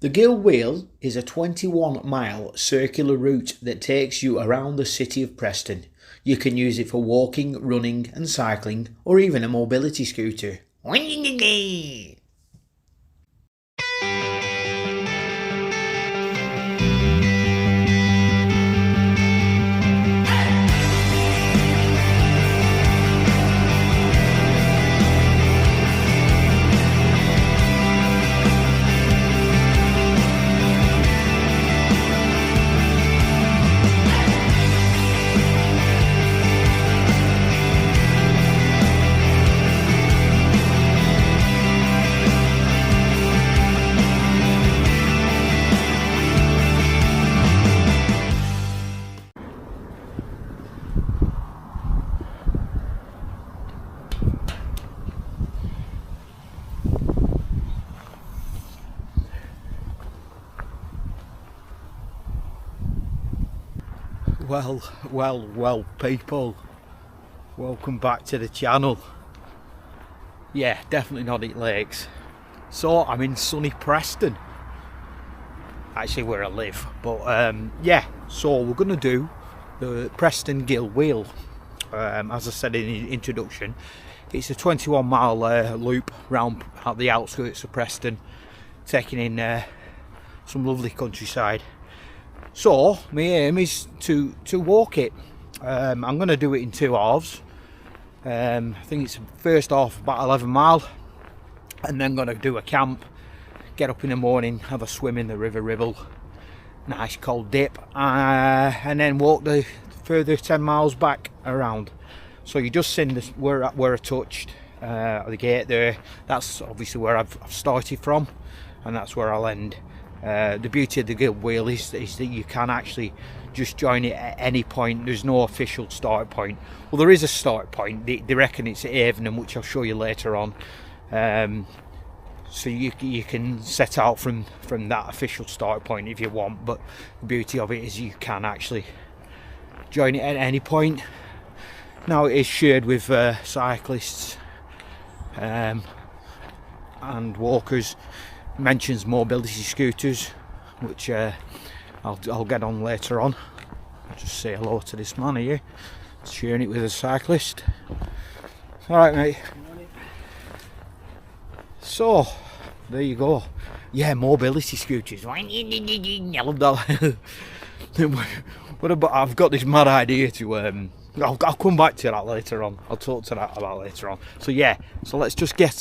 The Gill Wheel is a 21-mile circular route that takes you around the city of Preston. You can use it for walking, running and cycling, or even a mobility scooter. Well, people, welcome back to the channel. Yeah, definitely not at Lakes. So I'm in sunny Preston, actually where I live, but yeah, so we're gonna do the Preston Gill Wheel. As I said in the introduction, it's a 21-mile loop round at the outskirts of Preston, taking in some lovely countryside. So my aim is to walk it. I'm going to do it in two halves. I think it's first half about 11 mile, and then going to do a camp, get up in the morning, have a swim in the river Ribble, nice cold dip, and then walk the further 10 miles back around. So you just seen this where I touched the gate there. That's obviously where I've started from, and that's where I'll end. The beauty of the Gill Wheel is that you can actually just join it at any point. There's no official start point. Well, there is a start point. They reckon it's at Avenham, which I'll show you later on. So you can set out from that official start point if you want, but the beauty of it is you can actually join it at any point. Now it is shared with cyclists and walkers. Mentions mobility scooters, which I'll get on later on. I'll just say hello to this man here, sharing it with a cyclist. Alright mate, so there you go. Yeah, mobility scooters. I love that. What about, I've got this mad idea to I'll come back to that later on. I'll talk to that about later on. So yeah, so let's just get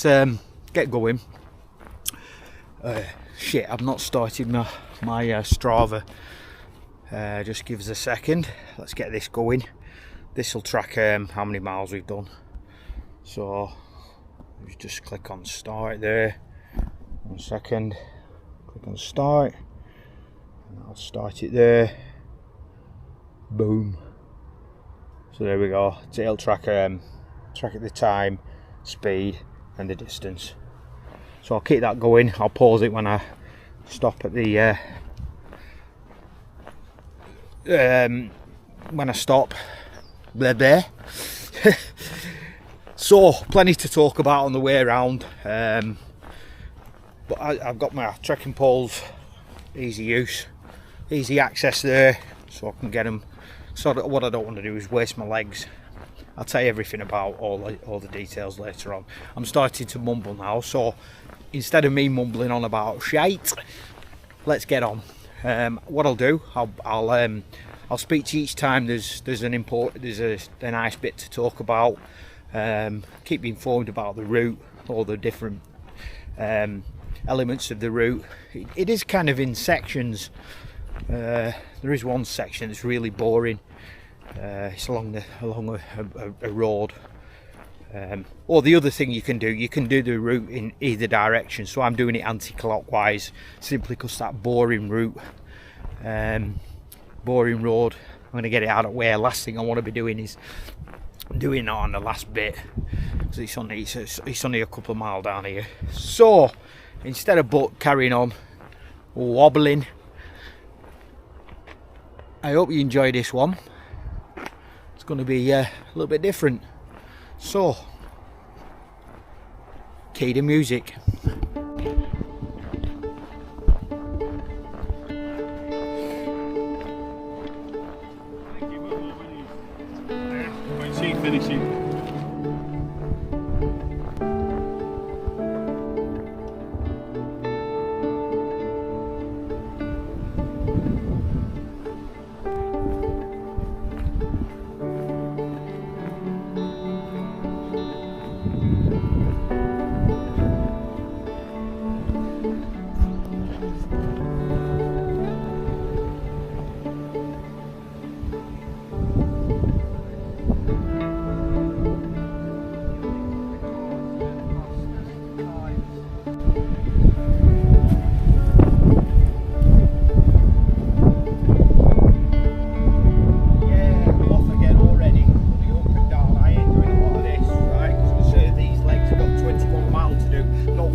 going. Shit, I've not started my Strava. Just give us a second. Let's get this going. This will track how many miles we've done. So just click on start there. 1 second. Click on start, and I'll start it there. Boom. So there we go. It'll track the time, speed, and the distance. So I'll keep that going. I'll pause it when I stop at the when I stop there. So plenty to talk about on the way around, but I've got my trekking poles, easy use, easy access there, so I can get them. So what I don't want to do is waste my legs. I'll tell you everything about all the details later on. I'm starting to mumble now, so instead of me mumbling on about shite, let's get on. What I'll do, I'll speak to you each time there's a nice bit to talk about. Keep you informed about the route, all the different elements of the route. It is kind of in sections. There is one section that's really boring. It's along a road. Or the other thing you can do the route in either direction. So I'm doing it anti-clockwise, simply because that boring route, boring road, I'm going to get it out of the way. Last thing I want to be doing is doing that on the last bit, because it's only a couple of miles down here. So instead of carrying on wobbling, I hope you enjoy this one. It's going to be a little bit different. So, key to music.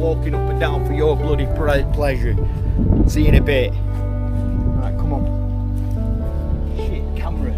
walking up and down for your bloody pleasure. See you in a bit. Right, come on. Shit, camera.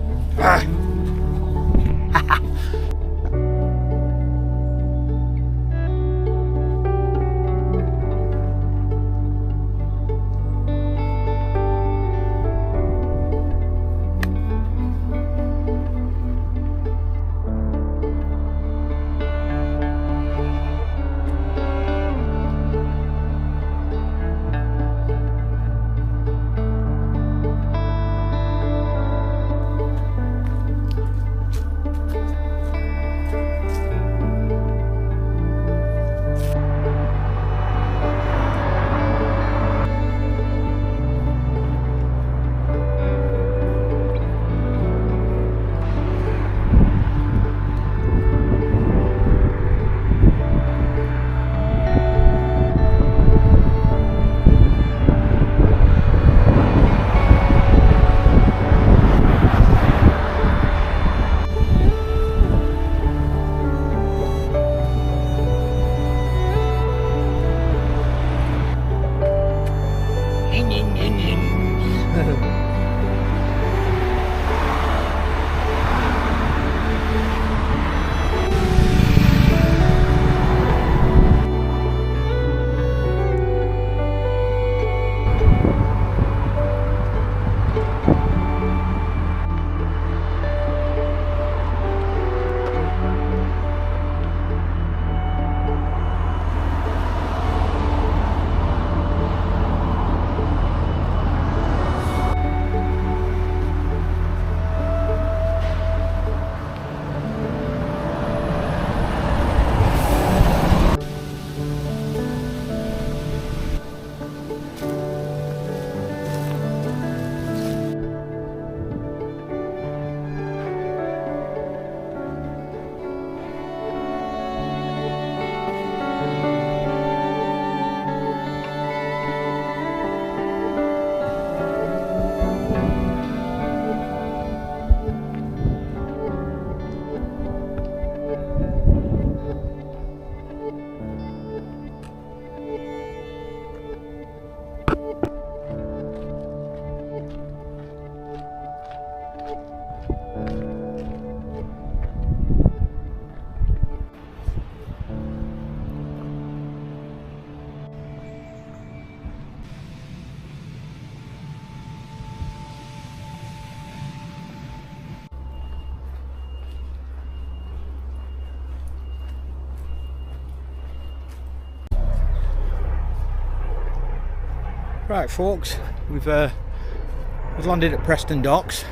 Right folks, we've landed at Preston docks.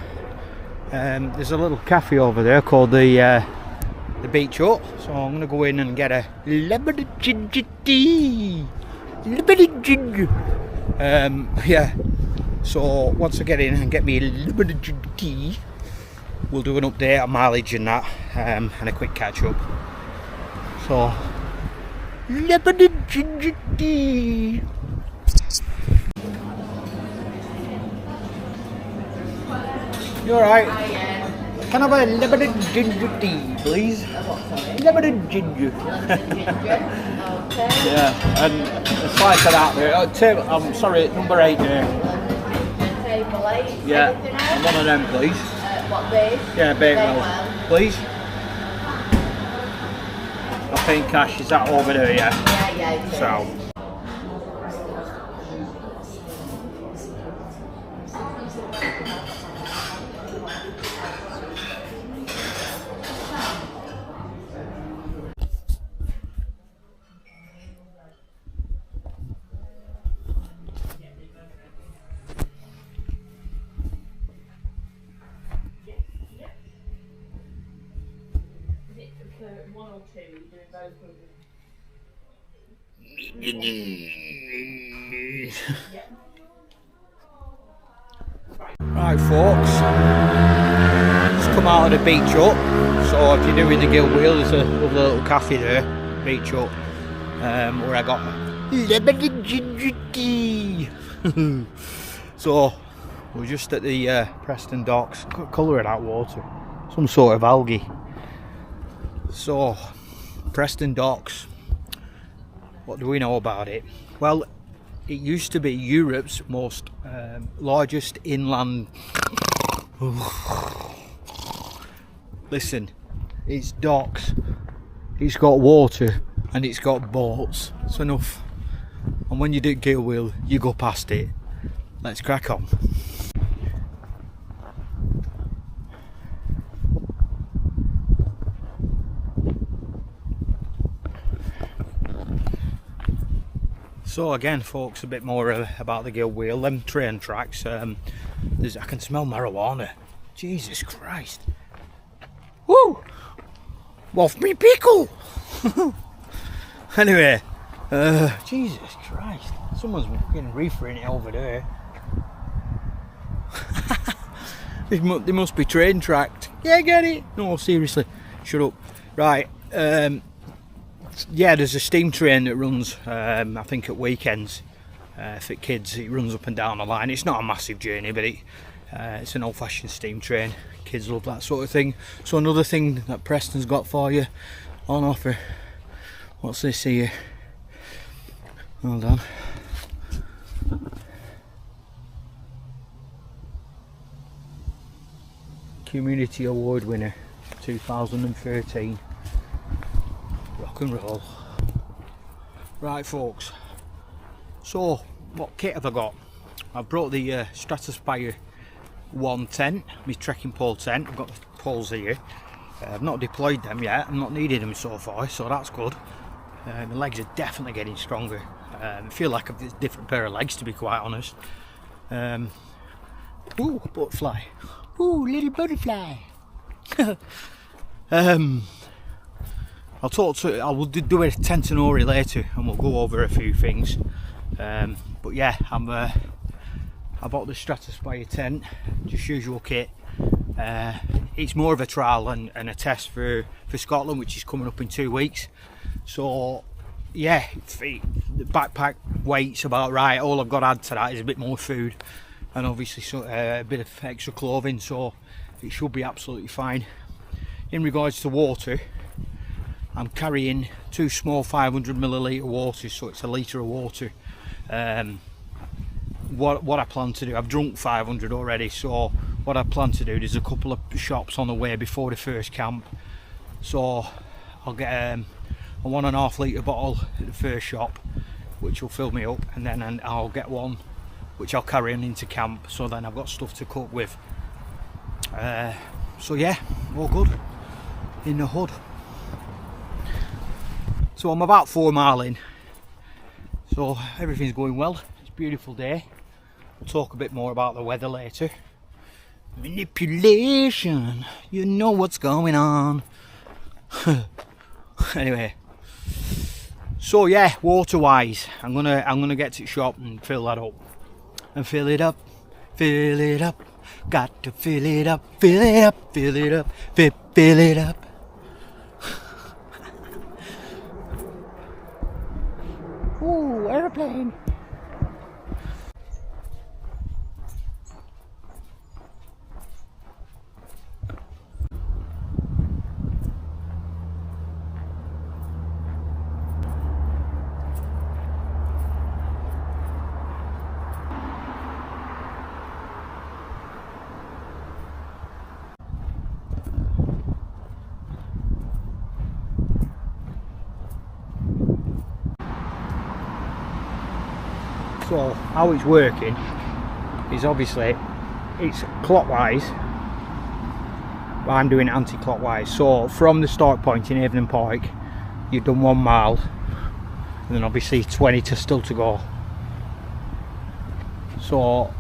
There's a little cafe over there called the Beach Hut, so I'm going to go in and get a lemon ginger tea. Lemon ginger. Yeah, so once I get in and get me a lemon ginger tea, we'll do an update on mileage and that, and a quick catch up. So, lemon ginger tea. You alright? Can I have a lemon ginger tea, please? Lemon ginger. Okay. Yeah, and a slice of that there. I'm sorry, number 8 there. Table 8. Yeah, Anything else? and one of them, please. What, beef? Yeah, Bakewell, Bakewell. please. I'm paying cash. Is that over there? Yeah. Yeah, it is. So. One or two, you're doing both of them. Right folks, just come out of the Beach Hut. So if you're doing the Guild Wheel, there's a lovely little cafe there, Beach Hut, where I got lemon ginger tea. So we're just at the Preston docks. Colour of that water, some sort of algae. So Preston docks, What do we know about it? Well, it used to be Europe's most largest inland. Listen, it's docks, it's got water, and it's got boats. That's enough. And when you do gear wheel, you go past it. Let's crack on. So again, folks, a bit more about the gill wheel. Them train tracks. I can smell marijuana. Jesus Christ! Woo! Waft me pickle. Anyway, Jesus Christ! Someone's fucking reefering it over there. They must be train tracked. Yeah, get it? No, seriously, shut up. Right. Yeah, there's a steam train that runs, I think at weekends, for kids. It runs up and down the line. It's not a massive journey, but it's an old-fashioned steam train. Kids love that sort of thing. So another thing that Preston's got for you on offer. What's this here? Hold on. Community Award winner, 2013. Rock and roll. Right, folks, so what kit have I got? I've brought the Stratospire 1 tent, my trekking pole tent. I've got the poles here. I've not deployed them yet. I've not needed them so far, so that's good. My legs are definitely getting stronger. I feel like I've got a different pair of legs, to be quite honest. Ooh, butterfly. Ooh, little butterfly. I will do a tentonori later, and we'll go over a few things. But yeah, I bought the Stratospire tent, just usual kit. It's more of a trial and a test for Scotland, which is coming up in 2 weeks. So yeah, the backpack weight's about right. All I've got to add to that is a bit more food, and obviously a bit of extra clothing, so it should be absolutely fine. In regards to water, I'm carrying 2 small 500ml waters, so it's a litre of water. What I plan to do, I've drunk 500 already, so what I plan to do, there's a couple of shops on the way before the first camp, so I'll get a 1.5 litre bottle at the first shop, which will fill me up, and then I'll get one which I'll carry on into camp, so then I've got stuff to cook with. So yeah, all good in the hood. So I'm about 4 mile in, so everything's going well. It's a beautiful day. We'll talk a bit more about the weather later. Manipulation, you know what's going on. Anyway, so yeah, water wise, I'm gonna get to the shop and fill that up, and fill it up, fill it up. Got to fill it up, fill it up, fill it up, fill it up. Ooh, airplane. So how it's working is obviously it's clockwise, but I'm doing anti-clockwise. So from the start point in Evening Park, you've done 1 mile, and then obviously 20 still to go. So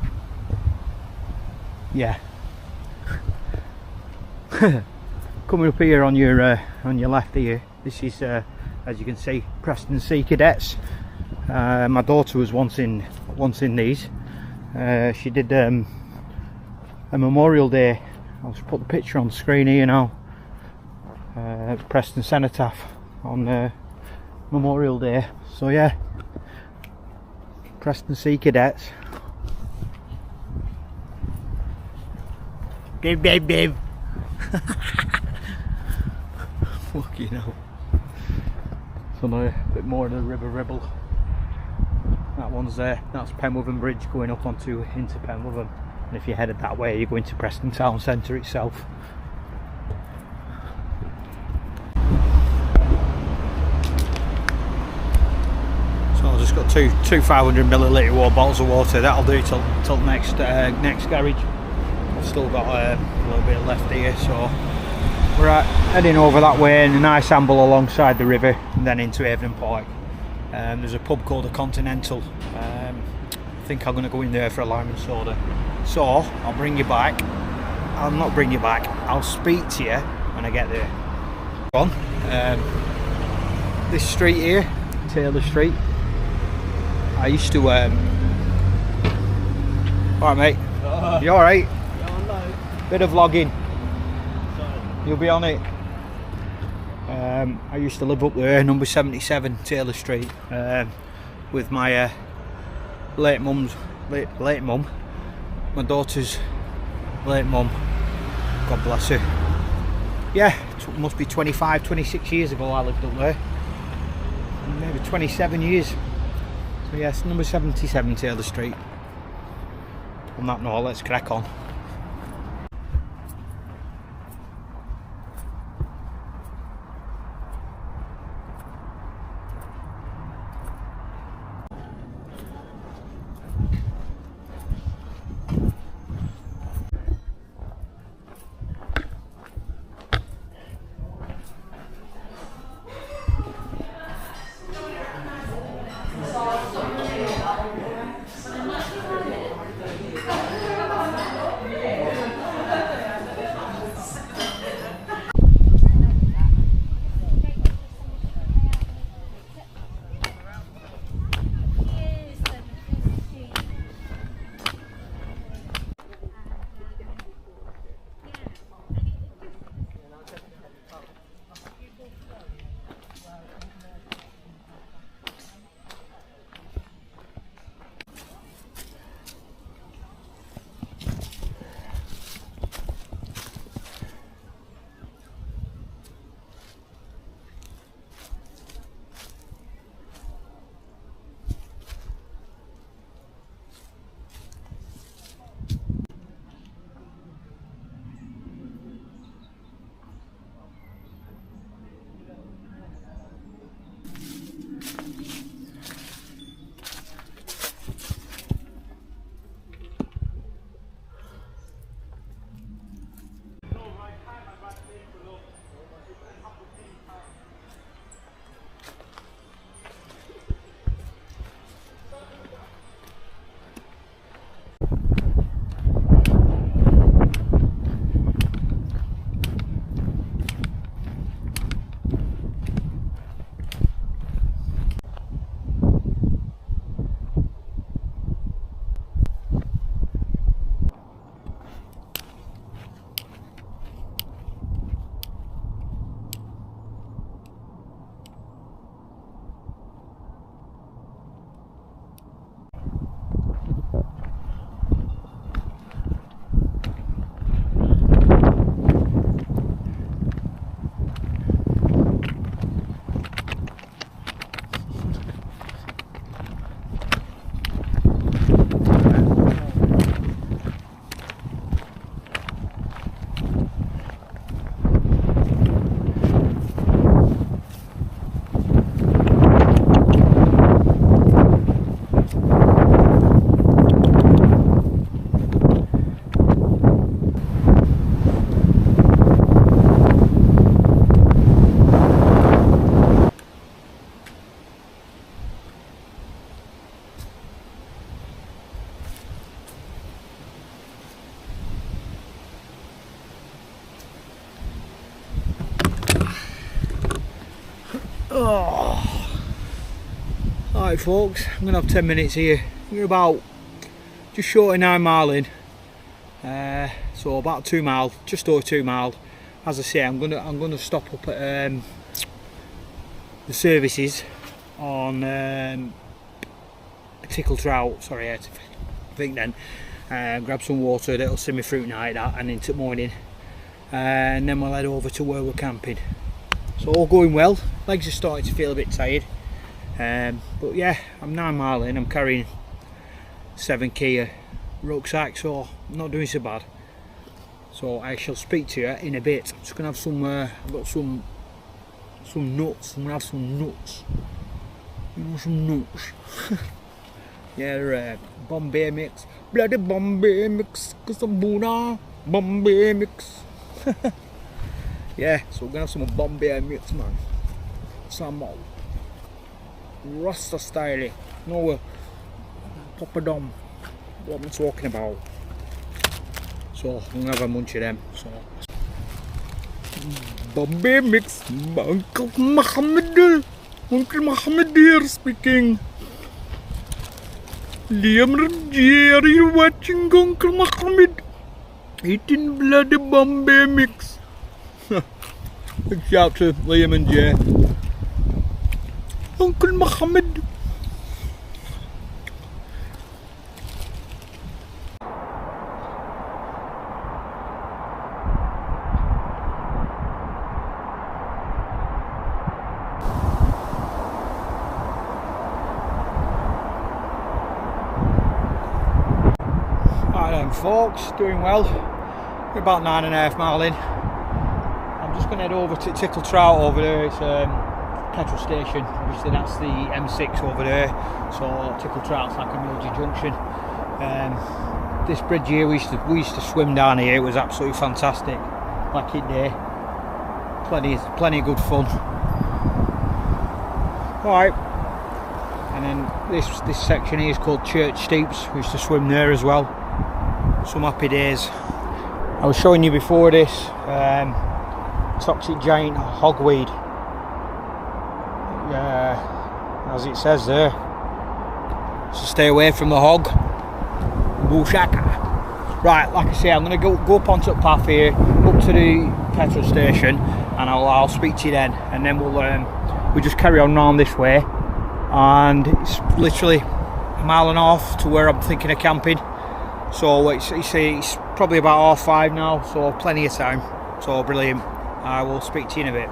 yeah, coming up here on your left here, this is as you can see, Preston Sea Cadets. My daughter was once in these. She did a Memorial Day. I'll just put the picture on the screen here now. Preston Cenotaph on Memorial Day. So yeah, Preston Sea Cadets. Babe. Fucking hell. So on a bit more of the river Ribble. That one's there, that's Penwitham Bridge going up into Penwitham, and if you're headed that way you're going to Preston town centre itself. So I've just got two 500ml water bottles of water. That'll do till next garage. I've still got a little bit left here, so we're heading over that way in a nice amble alongside the river and then into Avon Park. There's a pub called the Continental. I think I'm going to go in there for a lime and soda. So I'll bring you back. I'll not bring you back. I'll speak to you when I get there. On this street here, Taylor Street. I used to. All right, mate. You all right? Bit of vlogging. You'll be on it. I used to live up there, number 77 Taylor Street, with my late mum, my daughter's late mum. God bless her. Yeah, it must be 25, 26 years ago I lived up there. Maybe 27 years. So yes, number 77 Taylor Street. On that note, let's crack on. Oh. Alright folks, I'm going to have 10 minutes here. We're about just short of 9 mile in. So about 2 mile, just over 2 mile. As I say, I'm gonna stop up at the services on Tickle Trout, sorry, I think then. Grab some water, a little semi-fruit night that, and into the morning. And then we'll head over to where we're camping. So all going well. Legs are starting to feel a bit tired. But yeah, I'm 9 mile in. I'm carrying 7 kg rucksack, so I'm not doing so bad. So I shall speak to you in a bit. I'm just gonna have some. I've got some nuts. I'm gonna have some nuts. You know, some nuts. Yeah, Bombay mix. Bloody Bombay mix. Some Buddha. Bombay mix. Yeah, so we're gonna have some Bombay mix, man. Some Rasta style. No, Papadom. What I'm talking about. So I'm gonna have a munch of them. So Bombay mix. Uncle Muhammad. Uncle Muhammad here speaking. Liam and Jerry are watching Uncle Muhammad eating bloody Bombay mix. Big shout to Liam and Jay. Uncle Muhammad. Right then folks, doing well. We're about 9.5 mile in. I'm just going to head over to Tickle Trout over there. It's petrol station. Obviously that's the M6 over there. So Tickle Trout's like a major junction. This bridge here, we used to swim down here. It was absolutely fantastic back in there. Plenty of good fun. Alright. And then this section here is called Church Steeps. We used to swim there as well. Some happy days. I was showing you before this toxic giant hogweed, as it says there, so stay away from the hog. Bushaka. Right, like I say, I'm going to go up onto the path here, up to the petrol station, and I'll speak to you then, and then we'll just carry on round this way, and it's literally 1.5 miles to where I'm thinking of camping. So it's probably about 5:30 now, so plenty of time. So brilliant. I will speak to you in a bit.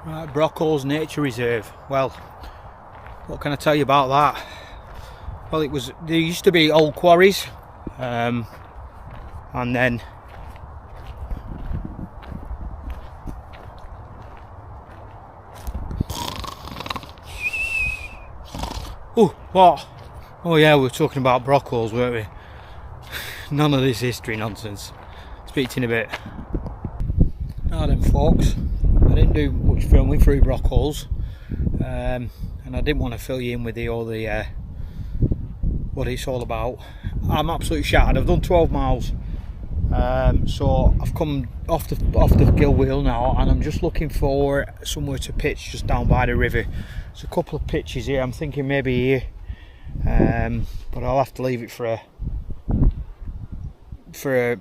Right, Brockholes Nature Reserve. Well, what can I tell you about that? Well, there used to be old quarries, and then what? Oh yeah, we were talking about Brockholes, weren't we? None of this history nonsense. Speak to you in a bit. Now then, folks. I didn't do much filming through Brockholes, and I didn't want to fill you in with what it's all about. I'm absolutely shattered. I've done 12 miles, so I've come off the gill wheel now, and I'm just looking for somewhere to pitch just down by the river. There's a couple of pitches here. I'm thinking maybe here, but I'll have to leave it for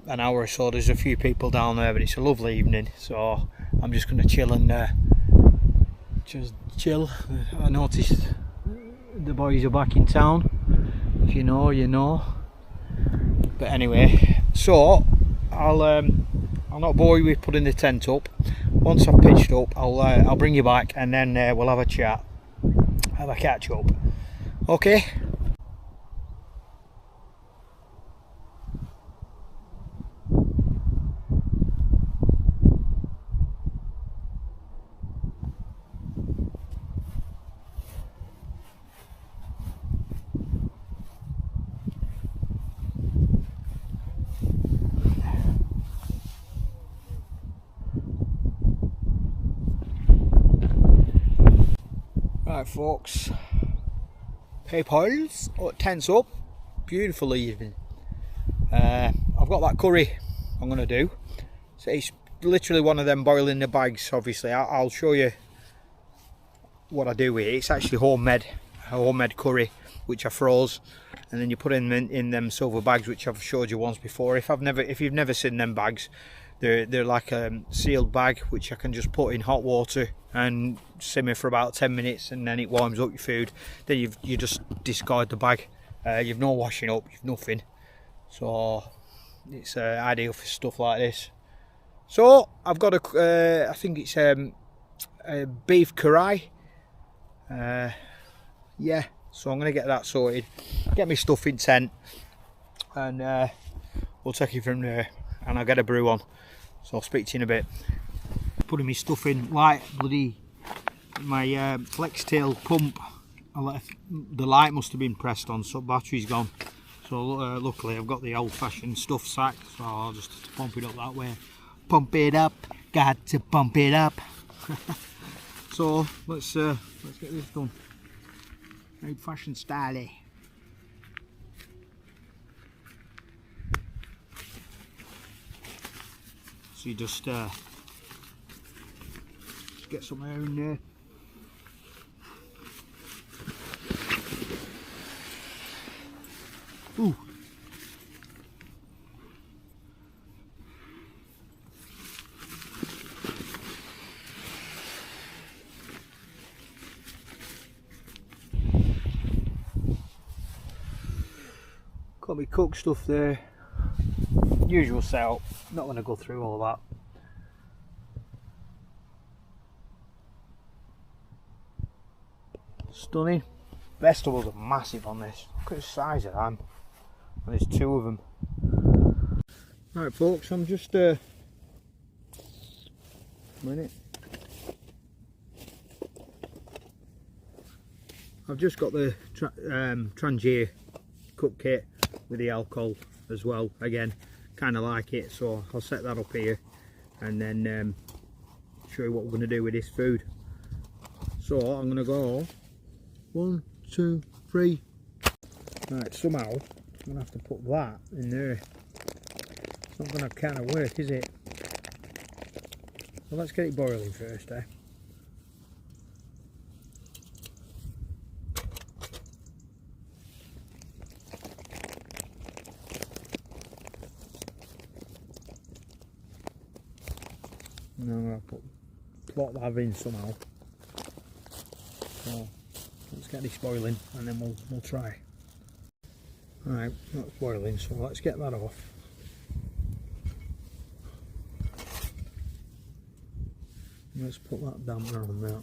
an hour or so. There's a few people down there, but it's a lovely evening, so I'm just going to chill and just chill. I noticed the boys are back in town. If you know, you know. But anyway, so I'll not bore you with putting the tent up. Once I've pitched up, I'll bring you back, and then we'll have a chat, have a catch up. Okay. Right folks, piles, tents up, beautiful evening. I've got that curry I'm going to do. So it's literally one of them boiling the bags. Obviously, I'll show you what I do with it. It's actually homemade curry, which I froze, and then you put in them silver bags, which I've showed you once before. If you've never seen them bags, they're like a sealed bag, which I can just put in hot water and simmer for about 10 minutes, and then it warms up your food. Then you just discard the bag. You've no washing up, you've nothing. So it's ideal for stuff like this. So I've got I think it's a beef curry. Yeah, so I'm going to get that sorted, get my stuff in tent, and we'll take it from there, and I'll get a brew on. So I'll speak to you in a bit. Putting my stuff in, like my flex tail pump, the light must have been pressed on, so battery's gone. So luckily I've got the old-fashioned stuff sack, so I'll just pump it up that way. Pump it up, got to pump it up. So let's get this done. Old-fashioned style. So you just get some air in there. Ooh. Got me cooked stuff there. Usual setup. Not going to go through all of that. Stunning. Vegetables are massive on this. Look at the size of them. And there's 2 of them. Right, folks, I'm just a minute. I've just got the Trangier cook kit with the alcohol as well. Again, kind of like it, so I'll set that up here and then show you what we're going to do with this food. So I'm going to go 1, 2, 3. Right, somehow I'm going to have to put that in there. It's not going to kind of work, is it? So let's get it boiling first, eh? And I'm going to plot that in somehow. So let's get this boiling and then we'll try. Alright, that's boiling, so let's get that off. Let's put that damper on that.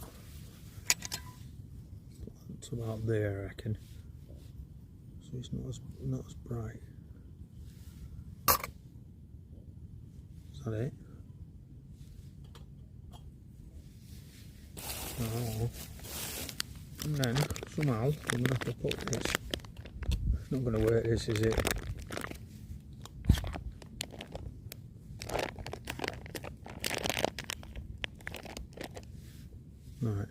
Put that to about there, I reckon. So it's not as bright. Is that it? Oh. And then somehow I'm going to have to put this. It's not going to work, this, is it? Right.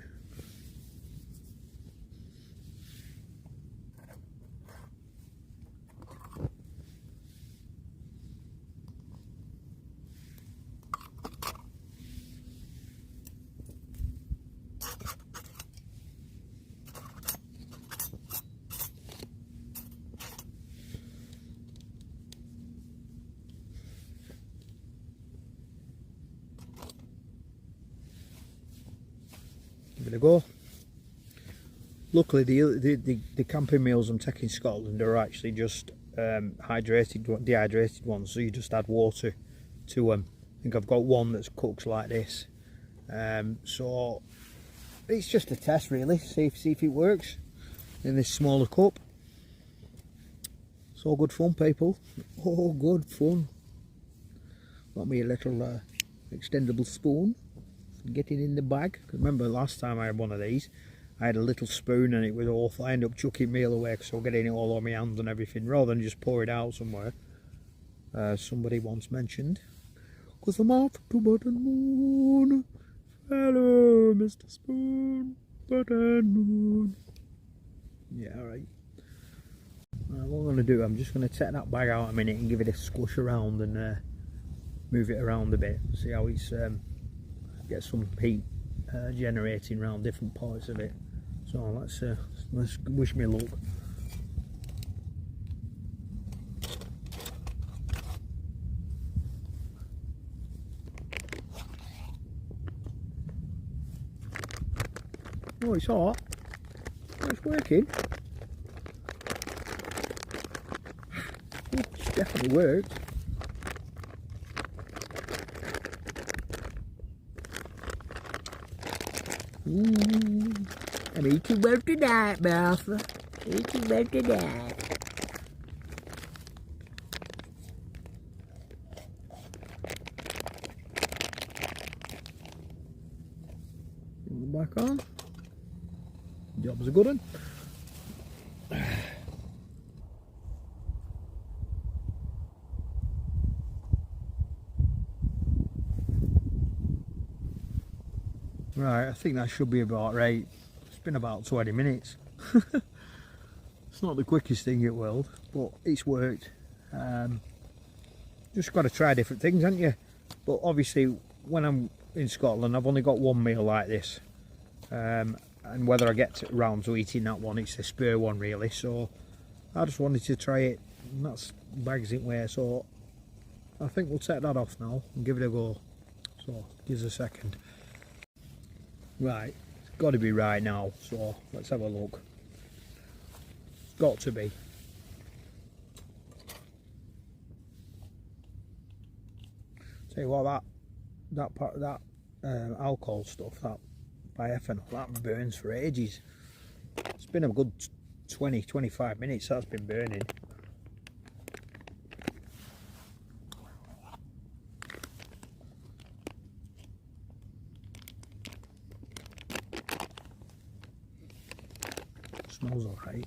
Give it a go. Luckily the camping meals I'm taking in Scotland are actually just dehydrated ones, so you just add water to them. I think I've got one that's cooked like this, so it's just a test really, see if it works in this smaller cup. It's all good fun, people, all good fun. Got me a little extendable spoon. Get it in the bag. Remember last time I had one of these, I had a little spoon and it was awful. I ended up chucking meal away because I was getting it all on my hands and everything, rather than just pour it out somewhere. Somebody once mentioned, because I'm off to Button Moon. Hello, Mr. Spoon, Button Moon. Yeah, alright. What I'm going to do, I'm just going to take that bag out a minute and give it a squish around and move it around a bit, see how it's get some heat generating around different parts of it. So let's wish me luck. Oh, it's hot. Oh, it's working. Oh, it's definitely worked. I'm eating well tonight, Martha. Eating well tonight. Back on. Job's a good one. Right, I think that should be about right. It's been about 20 minutes. It's not the quickest thing in the world, but it's worked. Just got to try different things, haven't you? But obviously, when I'm in Scotland, I've only got one meal like this. And whether I get around to eating that one, it's the spare one really. So I just wanted to try it, and that's bags in way. So I think we'll take that off now and give it a go. So give us a second. Right, it's got to be right now, so let's have a look. It's got to be. Tell you what, that alcohol stuff, that ethanol, that burns for ages. It's been a good 20-25 minutes that's been burning. Smells alright.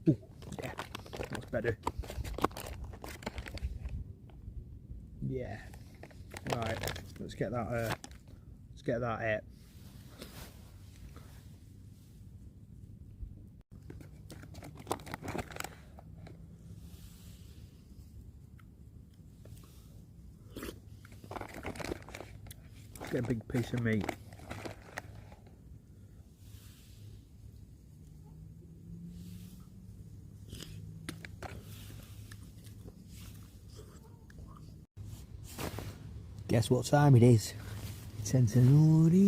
Ooh, yeah, that's better. Yeah. Right, let's get that out. Get a big piece of meat. Guess what time it is? Sentinori,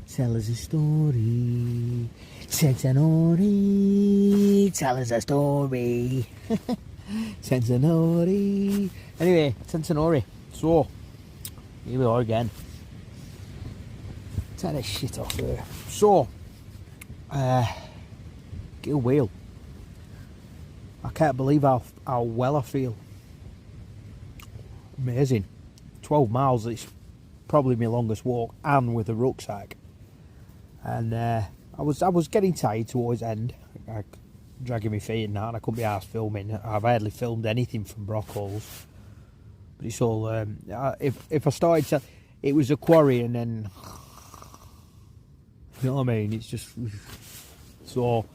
tell us a story. Sentinori, tell us a story. Sentinori. Anyway, Sentinori. So, here we are again. Take this shit off there. So, get a wheel. I can't believe how well I feel. Amazing. 12 miles, it's probably my longest walk, and with a rucksack. And I was getting tired towards the end, dragging my feet and that, and I couldn't be arsed filming. I've hardly filmed anything from Brockholes. But it's all, if I started to, it was a quarry, and then, you know what I mean, it's just, so,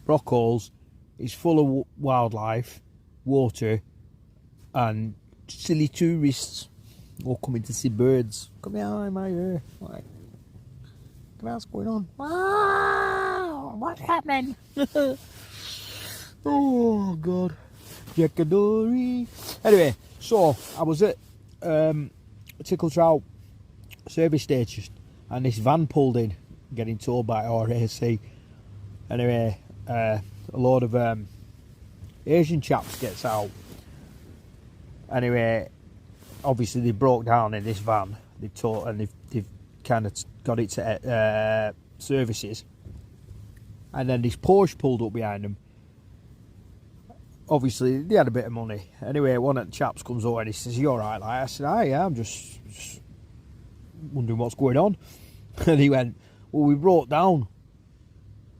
Brockholes is full of wildlife, water, and silly tourists all coming to see birds. Come here, I'm here. Like, come here, what's going on? Wow, what's happening? Oh God, Jackadori. Anyway, so I was at Tickle Trout service station, and this van pulled in, getting towed by RAC. Anyway, a load of Asian chaps gets out. Anyway, obviously they broke down in this van. They towed, and they've kind of got it to services. And then this Porsche pulled up behind them. Obviously, they had a bit of money. Anyway, one of the chaps comes over and he says, "You alright?" Like, I said, "Ah, yeah, I'm just wondering what's going on." And he went, "Well, we broke down."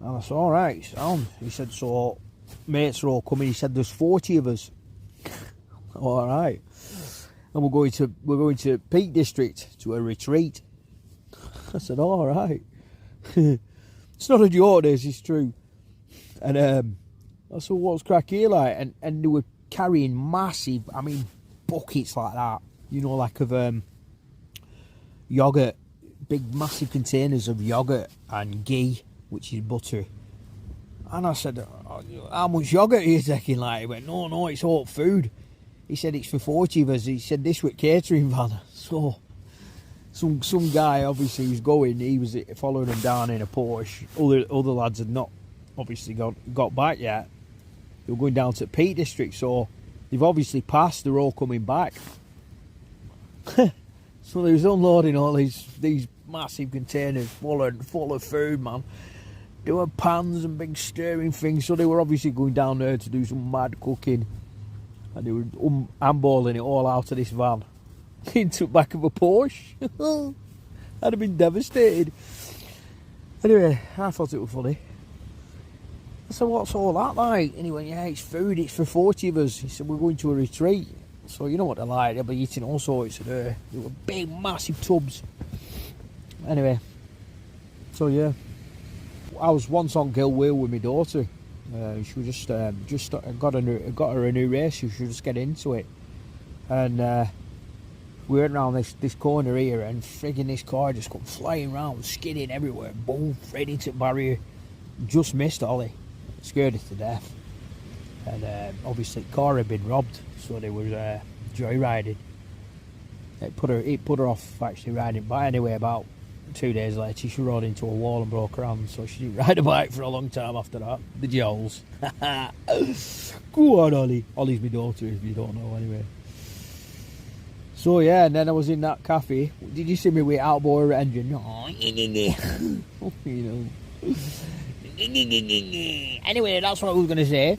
And I said, "Alright, sound." He said, "So, mates are all coming." He said, "There's 40 of us." I All right. And we're going to Peak District to a retreat. I said, all right. It's not a joke, this is true. And I said, what's crack here like? And they were carrying massive, I mean, buckets like that. You know, like of yogurt, big massive containers of yogurt and ghee, which is butter. And I said, how much yogurt are you taking? Like, he went, no, it's hot food. He said it's for 40 of us. He said this with catering van. So some guy obviously was going. He was following them down in a Porsche. Other lads had not obviously got back yet. They were going down to Peak District, so they've obviously passed. They're all coming back. So they was unloading all these massive containers full of food, man. There were pans and big stirring things, so they were obviously going down there to do some mad cooking. And they were handballing it all out of this van into the back of a Porsche. I'd have been devastated. Anyway, I thought it was funny. I said, what's all that like? And he went, yeah, it's food, it's for 40 of us. He said, we're going to a retreat. So you know what they're like, they'll be eating all sorts of there. They were big, massive tubs. Anyway, so yeah. I was once on Gill Wheel with my daughter. She was just got her a new race. She should just get into it. And we went around this corner here, and frigging this car just come flying round, skidding everywhere. Boom, right into the barrier. Just missed Ollie. Scared her to death. And obviously the car had been robbed, so they were joyriding. It put her off actually riding by. Anyway, about 2 days later, she rode into a wall and broke her hand, so she didn't ride a bike for a long time after that. The jowls. Go on, Ollie. Ollie's my daughter, if you don't know, anyway. So yeah, and then I was in that cafe. Did you see me with outboard engine? Oh, you know. Anyway, that's what I was going to say.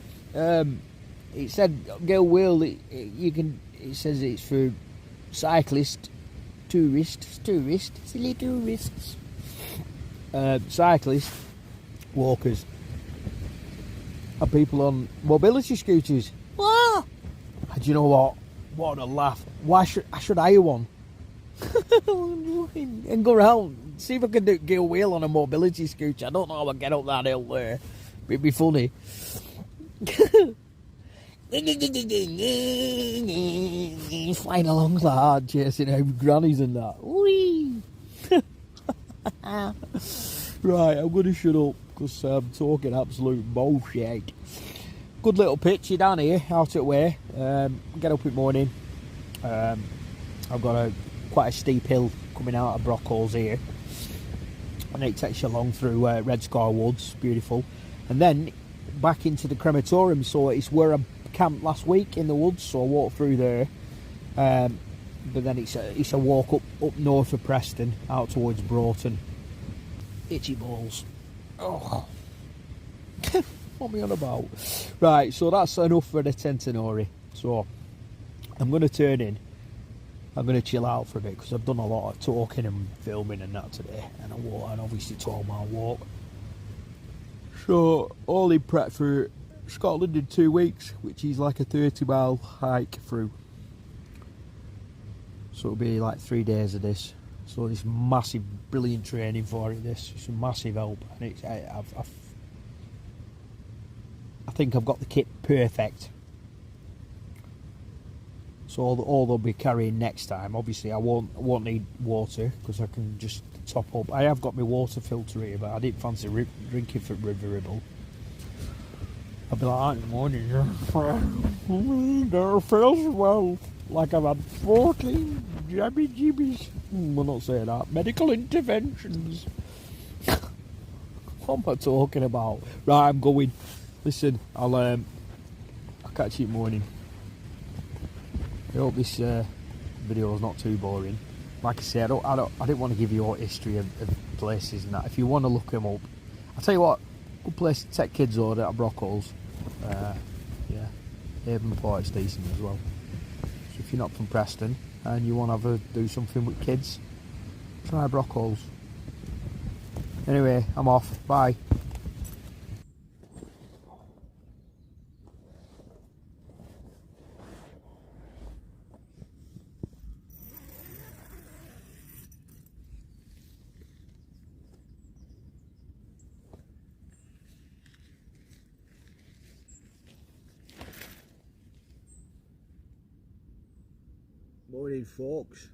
It said Gill Wheel. It says it's for cyclists. Tourists, silly tourists, cyclists, walkers, and people on mobility scooters. Ah! And you know what? What a laugh! Why should I hire one and go around? See if I can get a wheel on a mobility scooter. I don't know how I get up that hill there. It'd be funny. Flying along the hard, chasing out grannies and that. Whee! Right, I'm going to shut up because I'm talking absolute bullshit. Good little picture down here, out at way. Get up in the morning. I've got quite a steep hill coming out of Brockholes here. And it takes you along through Red Scar Woods, beautiful. And then back into the crematorium, so it's where I camped last week in the woods, so I walked through there. But then it's a walk up north of Preston, out towards Broughton. Itchy balls. Oh. What am I on about? Right, so that's enough for the centenary. So I'm going to turn in. I'm going to chill out for a bit because I've done a lot of talking and filming and that today, and obviously 12-mile walk. So all in prep for Scotland in 2 weeks, which is like a 30-mile hike through. So it'll be like 3 days of this. So this massive, brilliant training for it. It's a massive help, and I think I've got the kit perfect. So all they'll be carrying next time. Obviously, I won't need water because I can just top up. I have got my water filter here, but I didn't fancy drinking from ribble. I'll be like, in the morning, there feels well like I've had 14 jabby jibbies. We're not saying that. Medical interventions. What am I talking about? Right, I'm going. Listen, I'll catch you in the morning. I hope this video is not too boring. Like I say, I didn't want to give you all history of places and that. If you want to look them up, I'll tell you what, good place to take kids on at Brockholes. Yeah, Avonport's decent as well. So if you're not from Preston and you want to do something with kids, try Brockholes. Anyway, I'm off. Bye. morning, folks.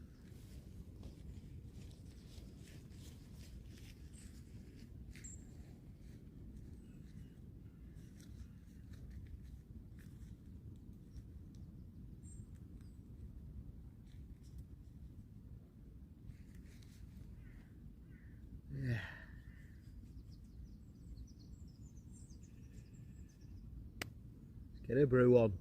Yeah. Let's get a brew on.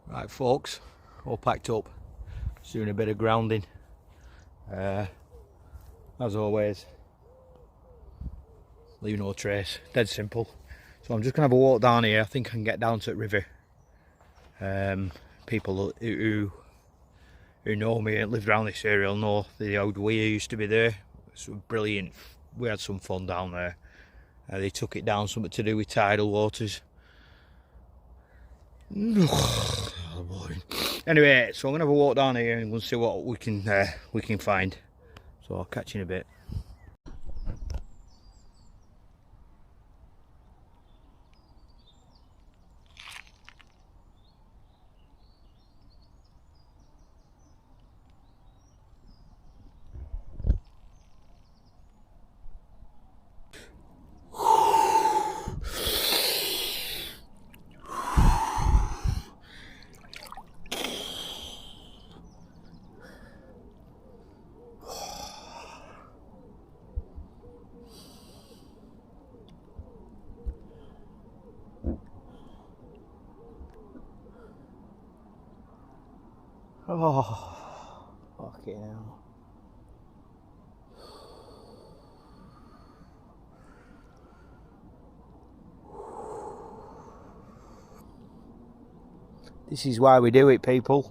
Right, folks, all packed up, just doing a bit of grounding. As always, leave no trace, dead simple. So I'm just gonna have a walk down here. I think I can get down to the river. People who know me and lived around this area will know the old weir used to be there. It's brilliant. We had some fun down there. They took it down, something to do with tidal waters. Oh, boring. Anyway, so I'm gonna have a walk down here and we'll see what we can find. So I'll catch you in a bit. Oh, fucking hell. This is why we do it, people.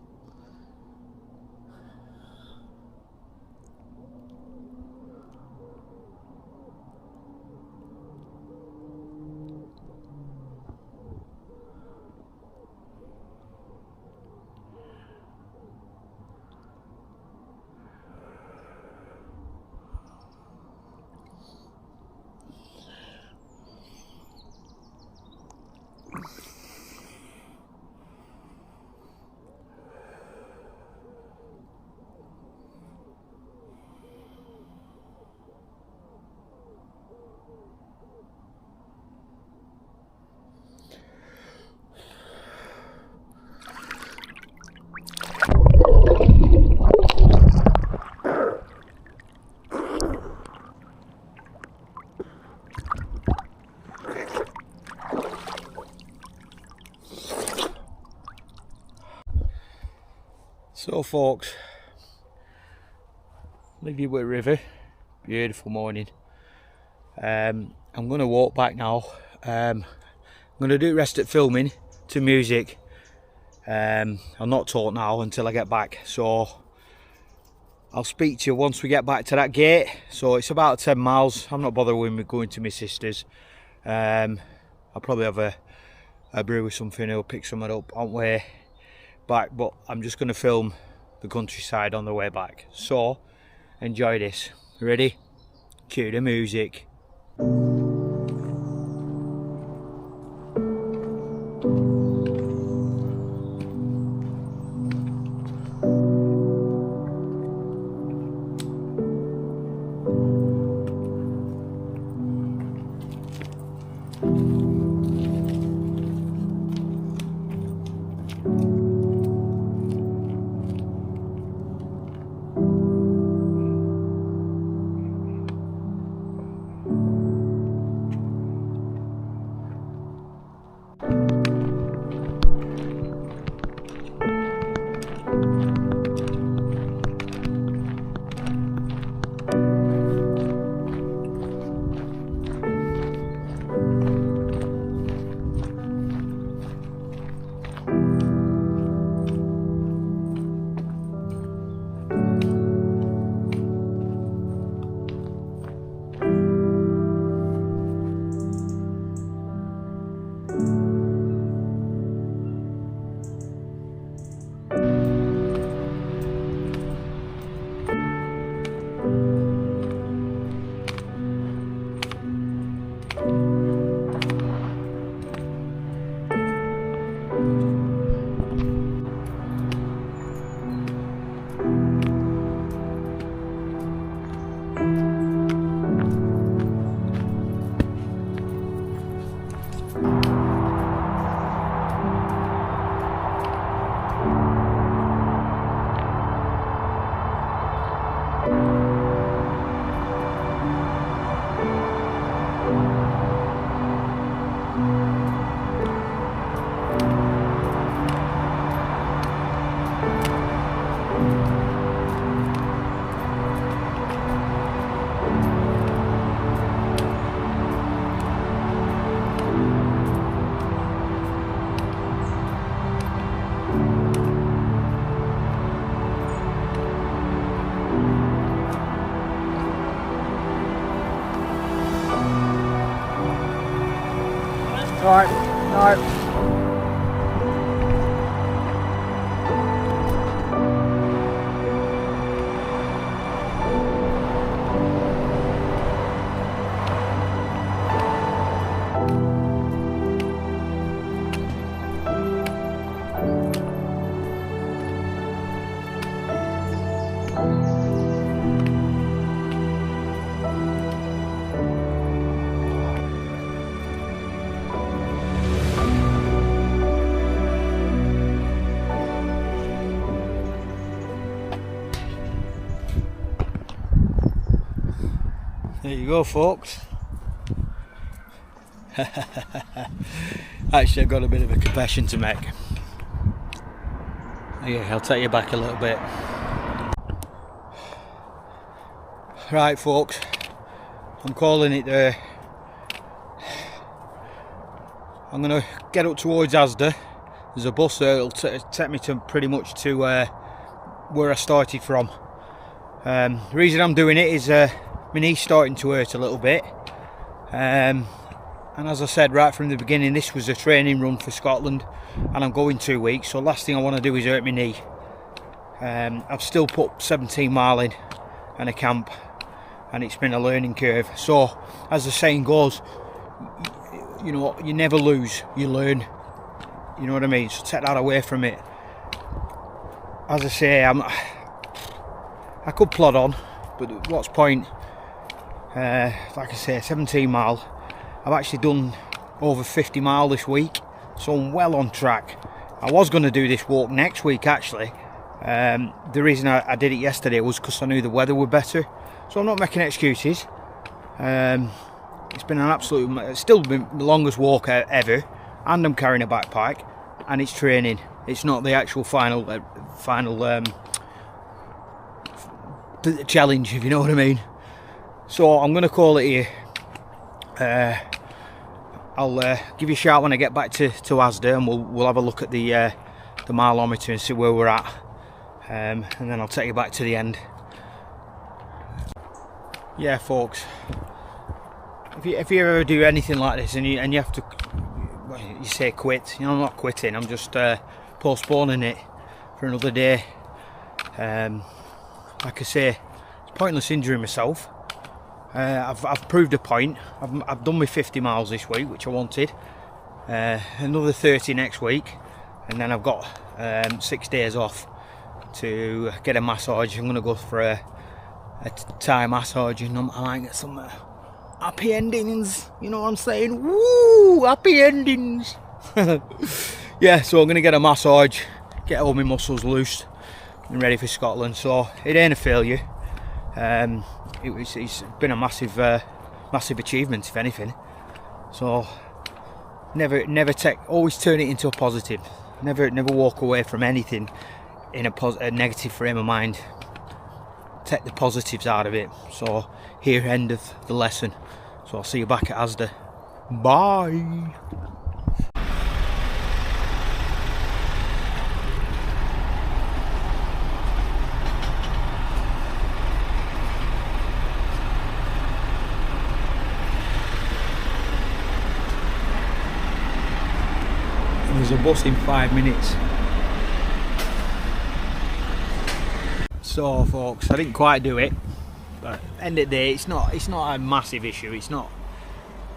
So folks, leave you with a river, beautiful morning. I'm going to walk back now. I'm going to do the rest of filming to music. I'll not talk now until I get back, so I'll speak to you once we get back to that gate. So it's about 10 miles, I'm not bothering with going to my sister's. I'll probably have a brew or something, or pick something up on the way back, but I'm just going to film the countryside on the way back. So enjoy this. Ready? Cue the music. Right, no. There you go, folks. Actually, I've got a bit of a confession to make. Yeah, I'll take you back a little bit. Right, folks, I'm calling it there. I'm going to get up towards Asda. There's a bus there, it'll take me to pretty much to where I started from. The reason I'm doing it is my knee's starting to hurt a little bit, and as I said right from the beginning, this was a training run for Scotland and I'm going 2 weeks, so last thing I want to do is hurt my knee. I've still put 17 mile in and a camp, and it's been a learning curve. So as the saying goes, you know, you never lose, you learn. You know what I mean? So take that away from it. As I say, I could plod on, but what's point? Like I say, 17 mile. I've actually done over 50 mile this week, so I'm well on track. I was going to do this walk next week actually. The reason I did it yesterday was because I knew the weather were better, so I'm not making excuses. It's been an absolute, it's still been the longest walk ever, and I'm carrying a backpack, and it's training. It's not the actual final challenge, if you know what I mean. So I'm going to call it here. I'll give you a shout when I get back to Asda, and we'll have a look at the mileometer and see where we're at, and then I'll take you back to the end. Yeah, folks, if you ever do anything like this and you have to, you say quit, you know, I'm not quitting, I'm just postponing it for another day. Like I say, it's pointless injuring myself. I've proved a point. I've done my 50 miles this week, which I wanted. Another 30 next week, and then I've got 6 days off to get a massage. I'm going to go for a Thai massage, and I might get some happy endings. You know what I'm saying? Woo! Happy endings. Yeah, so I'm going to get a massage, get all my muscles loose and ready for Scotland. So it ain't a failure. It's been a massive achievement, if anything. So always turn it into a positive. Never walk away from anything in a negative frame of mind. Take the positives out of it. So here endeth the lesson. So I'll see you back at Asda. Bye. There's a bus in 5 minutes. So folks, I didn't quite do it, but end of the day, it's not a massive issue. It's not.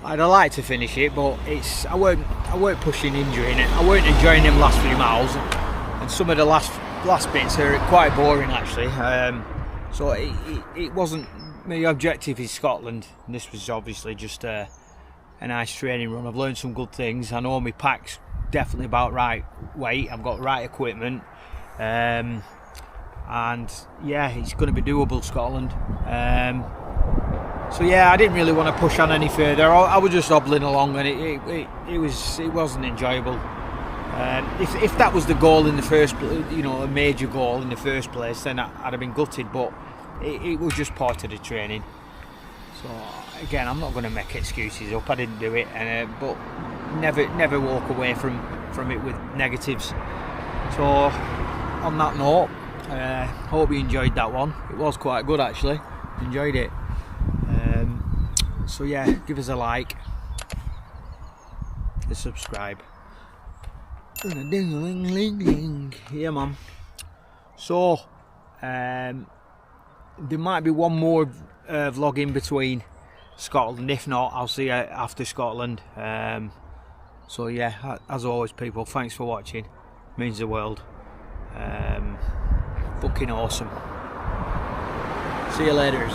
I'd like to finish it, but I weren't pushing, injuring it. I weren't enjoying them last few miles, and some of the last bits are quite boring actually. So it wasn't. My objective is Scotland, and this was obviously just a nice training run. I've learned some good things. I know my pack's definitely about right weight. I've got right equipment, and yeah, it's going to be doable, Scotland. So yeah, I didn't really want to push on any further. I was just hobbling along, and it wasn't enjoyable. If that was the goal in the first, a major goal in the first place, then I'd have been gutted. But it was just part of the training. So again, I'm not going to make excuses up. I didn't do it, but never walk away from it with negatives. So on that note, hope you enjoyed that one. It was quite good actually. Enjoyed it. So yeah, give us a like, a subscribe, and a ding-a-ling-ling-ling. Yeah, man. So there might be one more vlog in between Scotland. If not, I'll see you after Scotland. So yeah, as always, people, thanks for watching. Means the world. Fucking awesome. See you later.